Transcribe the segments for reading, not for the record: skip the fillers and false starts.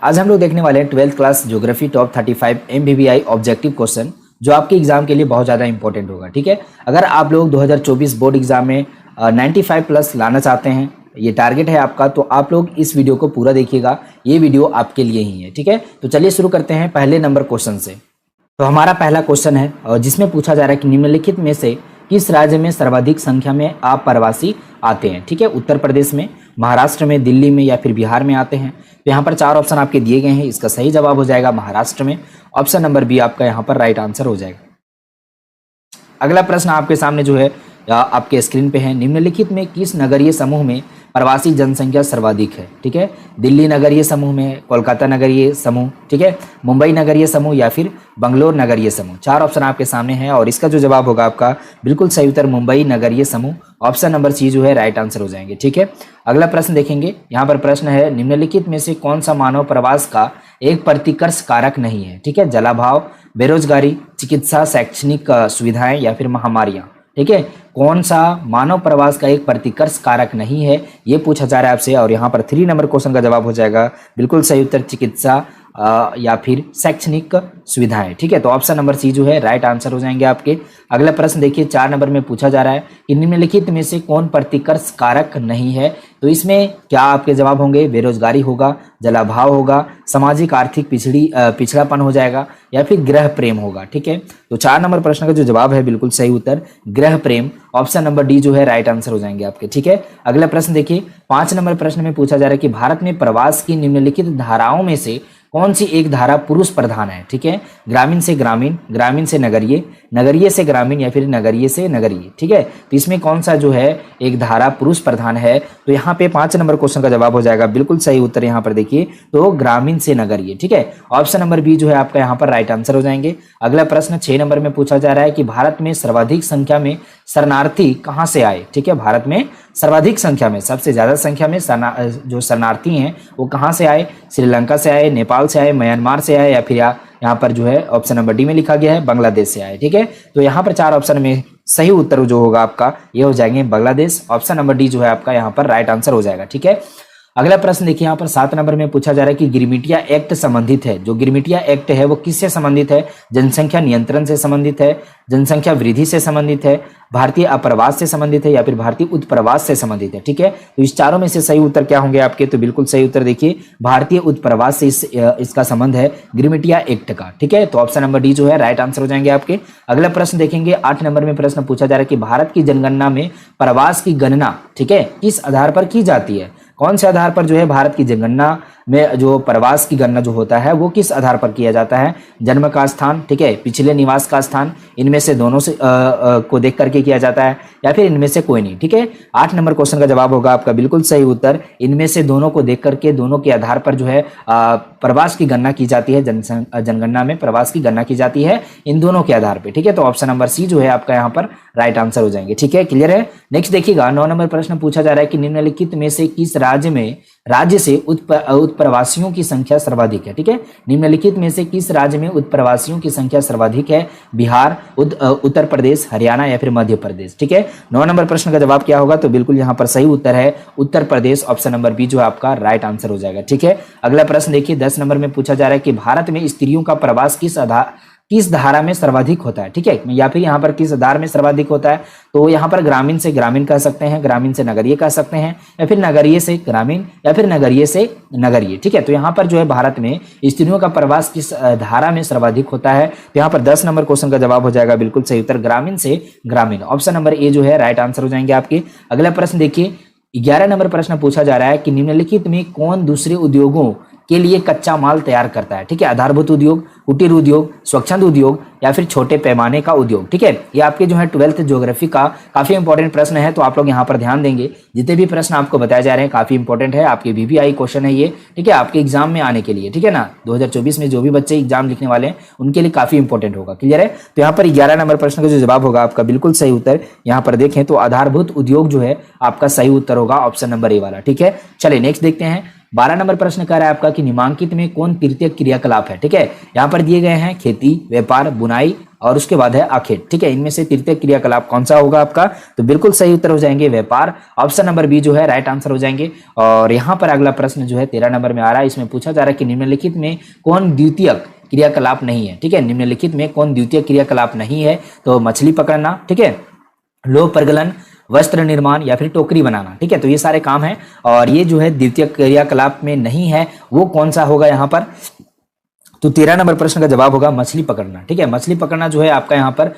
आज हम लोग देखने वाले हैं 12th class geography top 35 MBBI objective question जो आपके एग्जाम के लिए बहुत ज़्यादा इंपॉर्टेंट होगा। ठीक है, अगर आप लोग 2024 बोर्ड एग्जाम में 95 प्लस लाना चाहते हैं, ये टारगेट है आपका, तो आप लोग इस वीडियो को पूरा देखिएगा। ये वीडियो आपके लिए ही है। ठीक है, तो चलिए शुरू करते हैं पहले नंबर क्वेश्चन से। तो हमारा पहला क्वेश्चन है जिसमें पूछा जा रहा है कि निम्नलिखित में से किस राज्य में सर्वाधिक संख्या में अप्रवासी आते हैं। ठीक है, उत्तर प्रदेश में, महाराष्ट्र में, दिल्ली में या फिर बिहार में आते हैं। तो यहाँ पर चार ऑप्शन आपके दिए गए हैं, इसका सही जवाब हो जाएगा महाराष्ट्र में। ऑप्शन नंबर बी आपका यहाँ पर राइट आंसर हो जाएगा। अगला प्रश्न आपके सामने जो है आपके स्क्रीन पे है, निम्नलिखित में किस नगरीय समूह में प्रवासी जनसंख्या सर्वाधिक है। ठीक है, दिल्ली नगरीय समूह में, कोलकाता नगरीय समूह, ठीक है, मुंबई नगरीय समूह या फिर बंगलोर नगरीय समूह। चार ऑप्शन आपके सामने हैं और इसका जो जवाब होगा आपका बिल्कुल सही उत्तर मुंबई नगरीय समूह। ऑप्शन नंबर सी जो है राइट आंसर हो जाएंगे। ठीक है, अगला प्रश्न देखेंगे। यहाँ पर प्रश्न है, निम्नलिखित में से कौन सा मानव प्रवास का एक प्रतिकर्ष कारक नहीं है। ठीक है, जलाभाव, बेरोजगारी, चिकित्सा, शैक्षणिक सुविधाएं या फिर महामारियां। ठीक है, कौन सा मानव प्रवास का एक प्रतिकर्ष कारक नहीं है, ये पूछा जा रहा है आपसे। और यहाँ पर 3 नंबर क्वेश्चन का जवाब हो जाएगा बिल्कुल सही उत्तर चिकित्सा या फिर शैक्षणिक सुविधाएं। ठीक है, तो ऑप्शन नंबर सी जो है राइट आंसर हो जाएंगे आपके। अगला प्रश्न देखिए, 4 नंबर में पूछा जा रहा है कि निम्नलिखित में से कौन प्रतिकर्ष कारक नहीं है। तो इसमें क्या आपके जवाब होंगे, बेरोजगारी होगा, जलाभाव होगा, सामाजिक आर्थिक पिछड़ापन हो जाएगा या फिर गृह प्रेम होगा। ठीक है, तो 4 नंबर प्रश्न का जो जवाब है बिल्कुल सही उत्तर गृह प्रेम। ऑप्शन नंबर डी जो है राइट आंसर हो जाएंगे आपके। ठीक है, अगला प्रश्न देखिए, 5 नंबर प्रश्न में पूछा जा रहा है कि भारत में प्रवास की निम्नलिखित धाराओं में से कौन सी एक धारा पुरुष प्रधान है। ठीक है, ग्रामीण से ग्रामीण, ग्रामीण से नगरीय, नगरीय से ग्रामीण या फिर नगरीय से नगरीय। ठीक है, तो इसमें कौन सा जो है एक धारा पुरुष प्रधान है। तो यहाँ पे 5 नंबर क्वेश्चन का जवाब हो जाएगा बिल्कुल सही उत्तर। यहाँ पर देखिए तो ग्रामीण से नगरीय। ठीक है, ऑप्शन नंबर बी जो है आपका यहाँ पर राइट आंसर हो जाएंगे। अगला प्रश्न 6 नंबर में पूछा जा रहा है कि भारत में सर्वाधिक संख्या में शरणार्थी कहाँ से आए। ठीक है, भारत में सर्वाधिक संख्या में, सबसे ज्यादा संख्या में जो शरणार्थी हैं वो कहाँ से आए, श्रीलंका से आए, नेपाल से आए, म्यांमार से आए या फिर यहाँ पर जो है ऑप्शन नंबर डी में लिखा गया है बांग्लादेश से आए। ठीक है, तो यहाँ पर 4 ऑप्शन में सही उत्तर जो होगा आपका ये हो जाएंगे बांग्लादेश। ऑप्शन नंबर डी जो है आपका यहाँ पर राइट आंसर हो जाएगा। ठीक है, अगला प्रश्न देखिए, यहाँ पर 7 नंबर में पूछा जा रहा है कि गिरमिटिया एक्ट संबंधित है। जो गिरमिटिया एक्ट है वो किससे संबंधित है, जनसंख्या नियंत्रण से संबंधित है, जनसंख्या वृद्धि से संबंधित है, भारतीय अप्रवास से संबंधित है या फिर भारतीय उत्प्रवास से संबंधित है। ठीक है, तो इस चारों में से सही उत्तर क्या होंगे आपके, तो बिल्कुल सही उत्तर देखिए भारतीय उत्प्रवास से इसका संबंध है गिरमिटिया एक्ट का। ठीक है, तो ऑप्शन नंबर डी जो है राइट आंसर हो जाएंगे आपके। अगला प्रश्न देखेंगे, 8 नंबर में प्रश्न पूछा जा रहा है कि भारत की जनगणना में प्रवास की गणना, ठीक है, किस आधार पर की जाती है। कौन से आधार पर जो है भारत की जनगणना में जो प्रवास की गणना जो होता है वो किस आधार पर किया जाता है, जन्म का स्थान, ठीक है, पिछले निवास का स्थान, इनमें से दोनों से को देख करके किया जाता है या फिर इनमें से कोई नहीं। ठीक है, 8 नंबर क्वेश्चन का जवाब होगा आपका बिल्कुल सही उत्तर इनमें से दोनों को देख करके, दोनों के आधार पर जो है प्रवास की गणना की जाती है। जनगणना में प्रवास की गणना की जाती है इन दोनों के आधार पर। ठीक है, तो ऑप्शन नंबर सी जो है आपका यहाँ पर राइट आंसर हो जाएंगे। ठीक है, क्लियर है। नेक्स्ट देखिएगा, 9 नंबर प्रश्न पूछा जा रहा है कि निम्नलिखित में से किस राज्य से उत्प्रवासियों की संख्या सर्वाधिक है। ठीक है, निम्नलिखित में से किस राज्य में उत्प्रवासियों की संख्या सर्वाधिक है, बिहार, उत्तर प्रदेश, हरियाणा या फिर मध्य प्रदेश। ठीक है, 9 नंबर प्रश्न का जवाब क्या होगा, तो बिल्कुल यहाँ पर सही उत्तर है Uttar Pradesh. Option number B जो है आपका राइट आंसर हो जाएगा। ठीक है, अगला प्रश्न देखिए, 10 नंबर में पूछा जा रहा है कि भारत में स्त्रियों का प्रवास किस धारा में सर्वाधिक होता है। ठीक है, या फिर यहाँ पर किस आधार में सर्वाधिक होता है, तो यहाँ पर ग्रामीण से ग्रामीण कह सकते हैं, ग्रामीण से नगरीय कह सकते हैं या फिर नगरीय से ग्रामीण या फिर नगरीय से नगरीय। ठीक है, तो यहाँ पर जो है भारत में स्त्रियों का प्रवास किस धारा में सर्वाधिक होता है, तो यहाँ पर 10 नंबर क्वेश्चन का जवाब हो जाएगा बिल्कुल सही उत्तर ग्रामीण से ग्रामीण। ऑप्शन नंबर ए जो है राइट आंसर हो जाएंगे आपके। अगला प्रश्न देखिए, 11 नंबर प्रश्न पूछा जा रहा है कि निम्नलिखित में कौन दूसरे उद्योगों के लिए कच्चा माल तैयार करता है। ठीक है, आधारभूत उद्योग, कुटीर उद्योग, स्वच्छंद उद्योग या फिर छोटे पैमाने का उद्योग। ठीक है, ये आपके जो है 12th ज्योग्राफी का काफी इंपॉर्टेंट प्रश्न है, तो आप लोग यहाँ पर ध्यान देंगे। जितने भी प्रश्न आपको बताए जा रहे हैं काफी इंपॉर्टेंट है, आपके VBI क्वेश्चन है ये। ठीक है, आपके एग्जाम में आने के लिए, ठीक है ना, 2024 में जो भी बच्चे एग्जाम लिखने वाले हैं उनके लिए काफी इंपॉर्टेंट होगा। क्लियर है, तो यहाँ पर 11 नंबर प्रश्न का जो जवाब होगा आपका बिल्कुल सही उत्तर, यहाँ पर देखें तो आधारभूत उद्योग जो है आपका सही उत्तर होगा ऑप्शन नंबर ए वाला। ठीक है, चलिए नेक्स्ट देखते हैं। 12 नंबर प्रश्न कह रहा है आपका कि निम्नलिखित में कौन तृतीय क्रियाकलाप है। ठीक है, यहाँ पर दिए गए हैं खेती, व्यापार, बुनाई और उसके बाद है आखेट। ठीक है, इनमें से तृतीय क्रियाकलाप कौन सा होगा आपका? तो बिल्कुल सही उत्तर हो जाएंगे व्यापार, ऑप्शन नंबर बी जो है राइट आंसर हो जाएंगे। और यहाँ पर अगला प्रश्न जो है 13 नंबर में आ रहा है, इसमें पूछा जा रहा है कि निम्नलिखित में कौन द्वितीय क्रियाकलाप नहीं है। ठीक है, निम्नलिखित में कौन द्वितीय क्रियाकलाप नहीं है? तो मछली पकड़ना, ठीक है, लोह प्रगलन, वस्त्र निर्माण या फिर टोकरी बनाना। ठीक है, तो ये सारे काम हैं और ये जो है द्वितीय क्रियाकलाप में नहीं है, वो कौन सा होगा यहाँ पर? तो 13 नंबर प्रश्न का जवाब होगा मछली पकड़ना। ठीक है, मछली पकड़ना जो है आपका यहाँ पर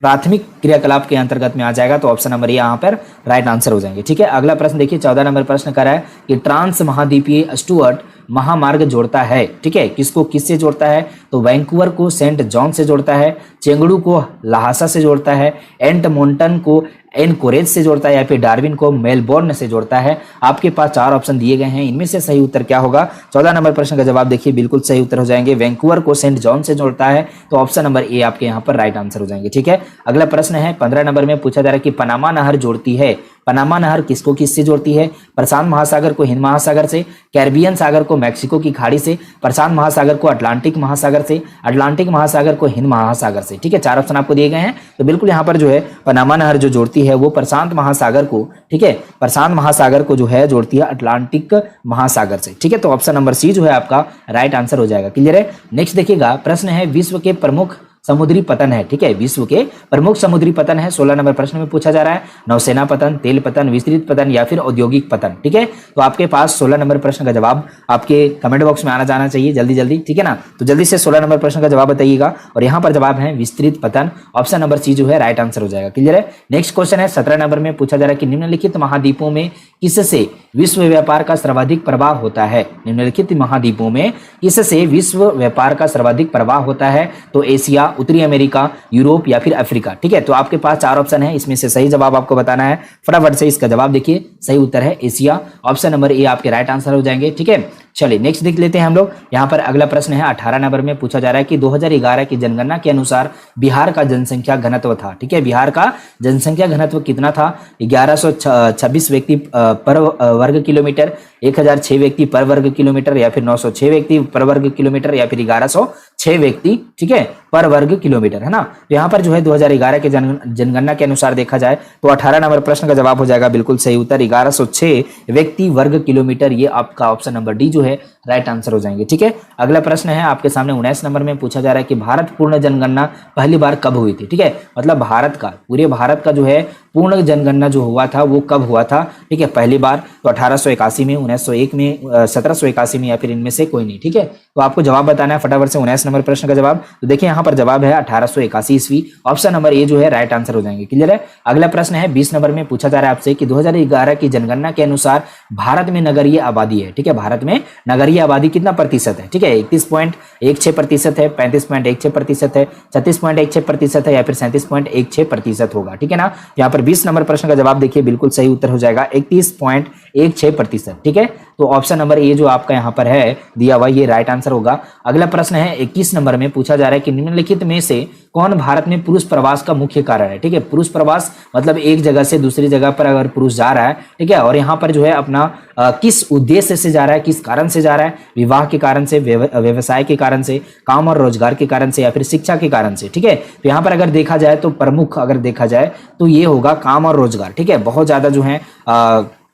प्राथमिक क्रियाकलाप के अंतर्गत में आ जाएगा, तो ऑप्शन नंबर ए यहाँ पर राइट आंसर हो जाएंगे। ठीक है, अगला प्रश्न देखिए 14 नंबर प्रश्न कर रहा है कि ट्रांस महाद्वीपीय स्टुअर्ट महामार्ग जोड़ता है। ठीक है, किसको किससे जोड़ता है? तो वैंकूवर को सेंट जॉन से जोड़ता है, चेंगड़ू को लहासा से जोड़ता है, एडमंटन को एनकोरेज से जोड़ता है या फिर डार्विन को मेलबोर्न से जोड़ता है। आपके पास 4 ऑप्शन दिए गए हैं, इनमें से सही उत्तर क्या होगा? 14 नंबर प्रश्न का जवाब देखिए, बिल्कुल सही उत्तर हो जाएंगे वैंकूवर को सेंट जॉन से जोड़ता है, तो ऑप्शन नंबर ए आपके यहाँ पर राइट आंसर हो जाएंगे। ठीक है, अगला प्रश्न है 15 नंबर में पूछा जा रहा है कि पनामा नहर जोड़ती है। पनामा नहर किसको किससे जोड़ती है? प्रशांत महासागर को हिंद महासागर से, कैरिबियन सागर को मैक्सिको की खाड़ी से, प्रशांत महासागर को अटलांटिक महासागर से, अटलांटिक महासागर को हिंद महासागर से। ठीक है, 4 ऑप्शन आपको दिए गए हैं, तो बिल्कुल यहाँ पर जो है पनामा नहर जो जोड़ती है वो प्रशांत महासागर को, ठीक है, प्रशांत महासागर को जो है जोड़ती है अटलांटिक महासागर से। ठीक है, तो ऑप्शन नंबर सी जो है आपका राइट आंसर हो जाएगा। क्लियर है? नेक्स्ट देखिएगा, प्रश्न है विश्व के प्रमुख समुद्री पतन है। ठीक है, विश्व के प्रमुख समुद्री पतन है, 16 नंबर प्रश्न में पूछा जा रहा है। नौसेना पतन, तेल पतन, विस्तृत पतन या फिर औद्योगिक पतन। ठीक है, तो आपके पास 16 नंबर प्रश्न का जवाब आपके कमेंट बॉक्स में आना जाना चाहिए जल्दी जल्दी। ठीक है ना, तो जल्दी से 16 नंबर प्रश्न का जवाब बताइएगा और यहाँ पर जवाब है विस्तृत पतन, ऑप्शन नंबर सी जो है राइट आंसर हो जाएगा। क्लियर है? नेक्स्ट क्वेश्चन है 17 नंबर में पूछा जा रहा है कि निम्नलिखित महाद्वीपों में किससे विश्व व्यापार का सर्वाधिक प्रवाह होता है? निम्नलिखित महाद्वीपों में किससे विश्व व्यापार का सर्वाधिक प्रवाह होता है? तो एशिया, उत्तरी अमेरिका, यूरोप या फिर अफ्रीका। ठीक है, तो आपके पास 4 ऑप्शन है, इसमें से सही जवाब आपको बताना है। फटाफट से इसका जवाब देखिए, सही उत्तर है एशिया, ऑप्शन नंबर ए आपके राइट आंसर हो जाएंगे। ठीक है, चलिए नेक्स्ट देख लेते हैं हम लोग। यहाँ पर अगला प्रश्न है 18 नंबर में पूछा जा रहा है कि 2011 की जनगणना के अनुसार बिहार का जनसंख्या घनत्व था। ठीक है, बिहार का जनसंख्या घनत्व कितना था? 1126 व्यक्ति पर वर्ग किलोमीटर, 1006 व्यक्ति पर वर्ग किलोमीटर या फिर 906 व्यक्ति पर वर्ग किलोमीटर या फिर 1106 व्यक्ति, ठीक है, पर वर्ग किलोमीटर, है ना। तो यहाँ पर जो है 2011 के जनगणना के अनुसार देखा जाए तो 18 नंबर प्रश्न का जवाब हो जाएगा बिल्कुल सही उत्तर 1106 व्यक्ति वर्ग किलोमीटर, ये आपका ऑप्शन नंबर डी जो है राइट आंसर हो जाएंगे। ठीक है, अगला प्रश्न है आपके सामने 19 नंबर में पूछा जा रहा है कि भारत पूर्ण जनगणना पहली बार कब हुई थी? ठीक है, मतलब भारत का, पूरे भारत का जो है पूर्ण जनगणना जो हुआ था वो कब हुआ था? ठीक है, पहली बार तो 1881 में, 1901 में, 1781 में या फिर इनमें से कोई नहीं। ठीक है, तो आपको जवाब बताना है फटाफट से 19 नंबर प्रश्न का जवाब। तो देखिए यहाँ पर जवाब है 1881 ईस्वी, ऑप्शन नंबर ए जो है राइट आंसर हो जाएंगे। क्लियर है? अगला प्रश्न है 20 नंबर में पूछा जा रहा है आपसे कि 2011 की जनगणना के अनुसार भारत में नगरीय आबादी है। ठीक है, भारत में नगरीय आबादी कितना प्रतिशत है? ठीक है, 31.16% है, 35.16% है, 36.16% है या फिर 37.16% होगा। ठीक है ना, यहाँ पर 20 नंबर प्रश्न का जवाब देखिए बिल्कुल सही उत्तर हो जाएगा 31.16%। ठीक है, तो ऑप्शन नंबर ए जो आपका यहाँ पर है दिया हुआ ये राइट आंसर होगा। अगला प्रश्न है 21 नंबर में पूछा जा रहा है कि निम्नलिखित में से कौन भारत में पुरुष प्रवास का मुख्य कारण है? ठीक है, पुरुष प्रवास मतलब एक जगह से दूसरी जगह पर अगर पुरुष जा रहा है, ठीक है, और यहाँ पर जो है अपना किस उद्देश्य से जा रहा है, किस कारण से जा रहा है? विवाह के कारण से, व्यवसाय के कारण से, काम और रोजगार के कारण से या फिर शिक्षा के कारण से। ठीक है, तो यहाँ पर अगर देखा जाए तो प्रमुख अगर देखा जाए तो ये होगा काम और रोजगार। ठीक है, बहुत ज्यादा जो है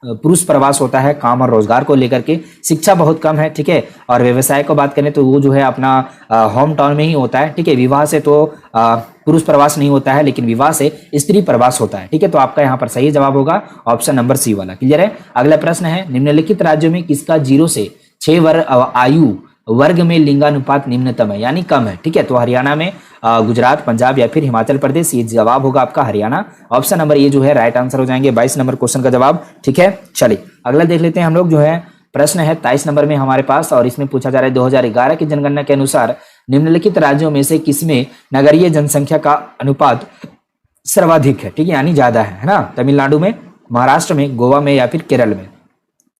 पुरुष प्रवास होता है काम और रोजगार को लेकर के, शिक्षा बहुत कम है। ठीक है, और व्यवसाय को बात करें तो वो जो है अपना होम टाउन में ही होता है। ठीक है, विवाह से तो पुरुष प्रवास नहीं होता है, लेकिन विवाह से स्त्री प्रवास होता है। ठीक है, तो आपका यहाँ पर सही जवाब होगा ऑप्शन नंबर सी वाला। क्लियर है? अगला प्रश्न है निम्नलिखित राज्यों में किसका 0 से 6 आयु वर्ग में लिंगानुपात निम्नतम है यानी कम है? ठीक है, तो हरियाणा में, गुजरात, पंजाब या फिर हिमाचल प्रदेश, ये जवाब होगा आपका हरियाणा, ऑप्शन नंबर ये जो है राइट आंसर हो जाएंगे 22 नंबर क्वेश्चन का जवाब। ठीक है, चलिए अगला देख लेते हैं हम लोग। जो है प्रश्न है 23 नंबर में हमारे पास और इसमें पूछा जा रहा है 2011 की जनगणना के अनुसार निम्नलिखित राज्यों में से किसमें नगरीय जनसंख्या का अनुपात सर्वाधिक है? ठीक है, यानी ज्यादा है ना। तमिलनाडु में, महाराष्ट्र में, गोवा में या फिर केरल में?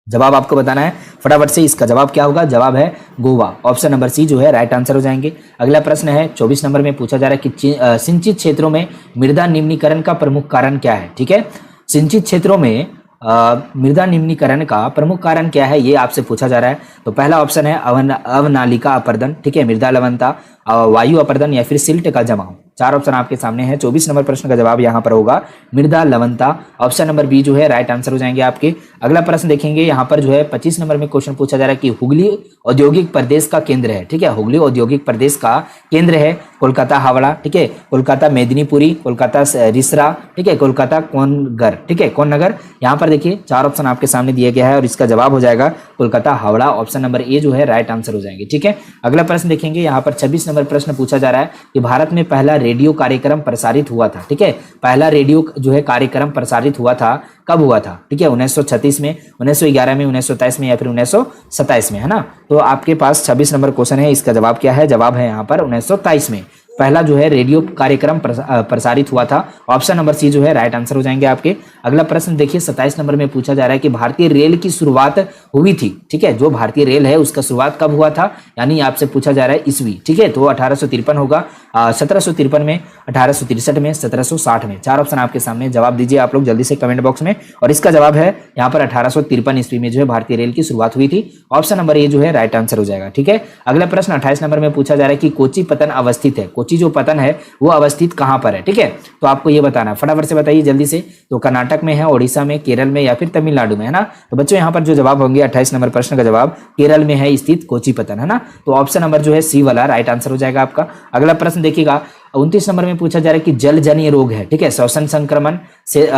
जवाब आपको बताना है फटाफट से, इसका जवाब क्या होगा? जवाब है गोवा, ऑप्शन नंबर सी जो है राइट आंसर हो जाएंगे। अगला प्रश्न है 24 नंबर में पूछा जा रहा है कि सिंचित क्षेत्रों में मृदा निम्नीकरण का प्रमुख कारण क्या है? ठीक है, सिंचित क्षेत्रों में मृदा निम्नीकरण का प्रमुख कारण क्या है, ये आपसे पूछा जा रहा है। तो पहला ऑप्शन है अवनालिका अपरदन, ठीक है, मृदा लवणता, वायु अपरदन या फिर सिल्ट का जमाव। 4 ऑप्शन आपके सामने है। 24 नंबर प्रश्न का जवाब यहाँ पर होगा मृदा लवणता। ऑप्शन नंबर बी जो है राइट आंसर हो जाएंगे आपके। अगला प्रश्न देखेंगे, यहाँ पर जो है 25 नंबर में क्वेश्चन पूछा जा रहा है कि हुगली औद्योगिक प्रदेश का केंद्र है, ठीक है, हुगली औद्योगिक प्रदेश का केंद्र है कोलकाता हावड़ा, ठीक है, कोलकाता मेदिनीपुरी, कोलकाता रिसरा, ठीक है, कोलकाता कोनगर, ठीक है, कौन नगर। यहाँ पर देखिए 4 ऑप्शन आपके सामने दिया गया है और इसका जवाब हो जाएगा Kolkata Howrah. Option number A जो है राइट आंसर हो जाएंगे, ठीक है। अगला प्रश्न देखेंगे, यहाँ पर 26 नंबर प्रश्न पूछा जा रहा है कि भारत में पहला रेडियो कार्यक्रम प्रसारित हुआ था, ठीक है, पहला रेडियो जो है कार्यक्रम प्रसारित हुआ था, कब हुआ था, ठीक है, 1936 में, 1911 में, 1927 में या फिर 1927 में, है ना। तो आपके पास 26 नंबर क्वेश्चन है, इसका जवाब क्या है, जवाब है यहाँ पर 1927 में पहला जो है रेडियो कार्यक्रम प्रसारित हुआ था। ऑप्शन नंबर सी जो है राइट आंसर हो जाएंगे आपके। अगला प्रश्न देखिए 27 नंबर में पूछा जा रहा है कि भारतीय रेल की शुरुआत हुई थी, ठीक है, जो भारतीय रेल है उसका शुरुआत कब हुआ था, यानी आपसे पूछा जा रहा है ईस्वी, ठीक है, तो 1853 होगा, 1753 में, 1863 में, 1760 में। 4 ऑप्शन आपके सामने, जवाब दीजिए आप लोग जल्दी से कमेंट बॉक्स में। और इसका जवाब है यहाँ पर 1853 ईस्वी में जो है भारतीय रेल की शुरुआत हुई थी। ऑप्शन नंबर ए जो है राइट आंसर हो जाएगा, ठीक है। अगला प्रश्न 28 नंबर में पूछा जा रहा है कि कोची पतन अवस्थित है, कोची जो पतन है वो अवस्थित कहां पर है, ठीक है, तो आपको ये बताना है, फटाफट से बताइए जल्दी से। तो कर्नाटक में है, ओडिशा में, केरल में या फिर तमिलनाडु में, है ना। तो बच्चों यहाँ पर जो जवाब होंगे 28 नंबर प्रश्न का जवाब केरल में है स्थित कोची पतन, है ना। तो ऑप्शन नंबर जो है सी वाला राइट आंसर हो जाएगा आपका। अगला प्रश्न देखिएगा 29 नंबर में पूछा जा रहा है कि जलजन्य रोग है, ठीक है, श्वसन संक्रमण से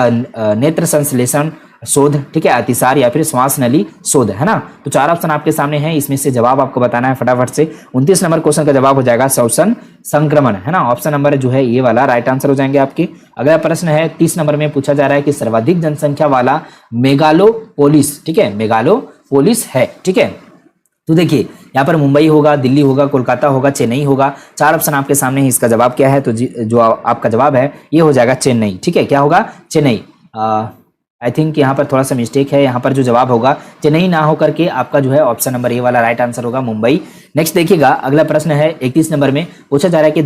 नेत्र संश्लेषण शोध, ठीक है, अतिसार या फिर श्वास नली शोध, है ना। तो 4 ऑप्शन आपके सामने हैं, इसमें से जवाब आपको बताना है फटाफट से। 29 नंबर क्वेश्चन का जवाब हो जाएगा श्वसन संक्रमण, है ना। ऑप्शन नंबर जो है ये वाला राइट आंसर हो जाएंगे आपके। अगला प्रश्न है 30 नंबर में पूछा जा रहा है कि सर्वाधिक जनसंख्या वाला मेगालोपोलिस, ठीक है, मेगालोपोलिस है, ठीक है। तो देखिए यहाँ पर मुंबई होगा, दिल्ली होगा, कोलकाता होगा, चेन्नई होगा। 4 ऑप्शन आपके सामने है, इसका जवाब क्या है, तो जो आपका जवाब है ये हो जाएगा चेन्नई, ठीक है, क्या होगा, चेन्नई। आई थिंक यहाँ पर थोड़ा सा मिस्टेक है, यहाँ पर जो जवाब होगा चेन्नई ना होकर के आपका जो है ऑप्शन नंबर ए वाला राइट आंसर होगा मुंबई। नेक्स्ट देखिएगा अगला प्रश्न है 31 नंबर में पूछा जा रहा है कि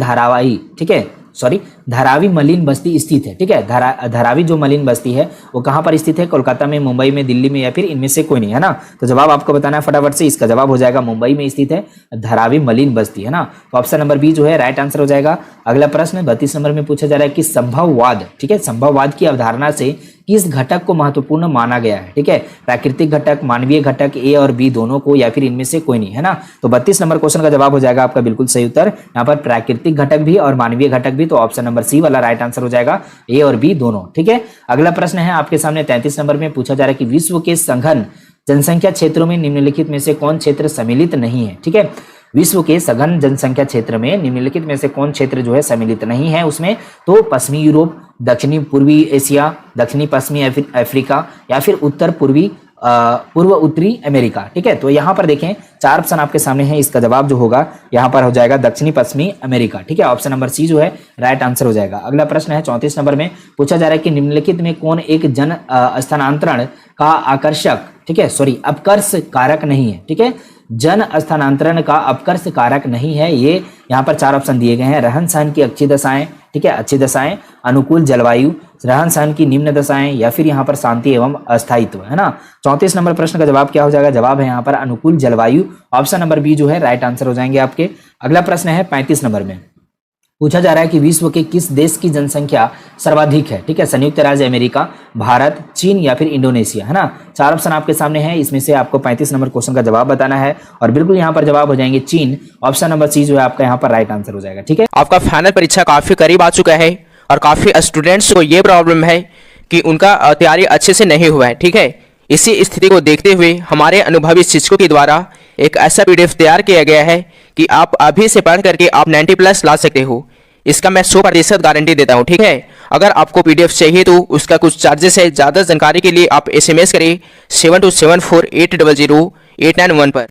धारावी मलिन बस्ती स्थित है, ठीक है, धारावी जो मलिन बस्ती है वो कहाँ पर स्थित है, कोलकाता में, मुंबई में, दिल्ली में या फिर इनमें से कोई नहीं, है ना। तो जवाब आपको बताना है फटाफट से, इसका जवाब हो जाएगा मुंबई में स्थित है धारावी मलिन बस्ती, है ना। तो ऑप्शन नंबर बी जो है राइट आंसर हो जाएगा। अगला प्रश्न 32 नंबर में पूछा जा रहा है कि संभववाद, ठीक है, संभववाद की अवधारणा से किस घटक को महत्वपूर्ण माना गया है, ठीक है, प्राकृतिक घटक, मानवीय घटक, ए और बी दोनों को या फिर इनमें से कोई नहीं, है ना। तो 32 नंबर क्वेश्चन का जवाब हो जाएगा आपका बिल्कुल सही उत्तर, यहाँ पर प्राकृतिक घटक भी और मानवीय घटक भी, तो ऑप्शन नंबर सी वाला राइट आंसर हो जाएगा, ए और बी दोनों, ठीक है। अगला प्रश्न है आपके सामने 33 नंबर में पूछा जा रहा है कि विश्व के सघन जनसंख्या क्षेत्रों में निम्नलिखित में से कौन क्षेत्र सम्मिलित नहीं है, ठीक है, विश्व के सघन जनसंख्या क्षेत्र में निम्नलिखित में से कौन क्षेत्र जो है सम्मिलित नहीं है उसमें, तो पश्चिमी यूरोप, दक्षिणी पूर्वी एशिया, दक्षिणी पश्चिमी अफ्रीका या फिर उत्तर पूर्व उत्तरी अमेरिका, ठीक है। तो यहाँ पर देखें 4 ऑप्शन आपके सामने हैं, इसका जवाब जो होगा यहाँ पर हो जाएगा दक्षिणी पश्चिमी अमेरिका, ठीक है, ऑप्शन नंबर सी जो है राइट आंसर हो जाएगा। अगला प्रश्न है 34 नंबर में पूछा जा रहा है कि निम्नलिखित में कौन एक जन स्थानांतरण का आकर्षक, ठीक है, अपकर्ष कारक नहीं है, ठीक है, जन स्थानांतरण का अपकर्ष कारक नहीं है। ये यहाँ पर 4 ऑप्शन दिए गए हैं, रहन सहन की अच्छी दशाएं, ठीक है, अच्छी दशाएं, अनुकूल जलवायु, रहन सहन की निम्न दशाएं या फिर यहाँ पर शांति एवं अस्थायित्व, है ना। 34 नंबर प्रश्न का जवाब क्या हो जाएगा, जवाब है यहाँ पर अनुकूल जलवायु, ऑप्शन नंबर बी जो है राइट आंसर हो जाएंगे आपके। अगला प्रश्न है 35 नंबर में पूछा जा रहा है कि विश्व के किस देश की जनसंख्या सर्वाधिक है, ठीक है, संयुक्त राज्य अमेरिका, भारत, चीन या फिर इंडोनेशिया, है ना। 4 ऑप्शन आपके सामने हैं, इसमें से आपको 35 नंबर क्वेश्चन का जवाब बताना है और बिल्कुल यहाँ पर जवाब हो जाएंगे चीन, ऑप्शन नंबर सी जो है आपका यहाँ पर राइट आंसर हो जाएगा, ठीक है। आपका फाइनल परीक्षा काफी करीब आ चुका है और काफी स्टूडेंट्स को ये प्रॉब्लम है कि उनका तैयारी अच्छे से नहीं हुआ है, ठीक है। इसी स्थिति को देखते हुए हमारे अनुभवी शिक्षकों के द्वारा एक ऐसा PDF तैयार किया गया है कि आप अभी से पढ़ करके आप 90+ ला सकते हो। इसका मैं 100% गारंटी देता हूँ, ठीक है। अगर आपको PDF चाहिए तो उसका कुछ चार्जेस है। ज़्यादा जानकारी के लिए आप SMS करें 7274800891 पर।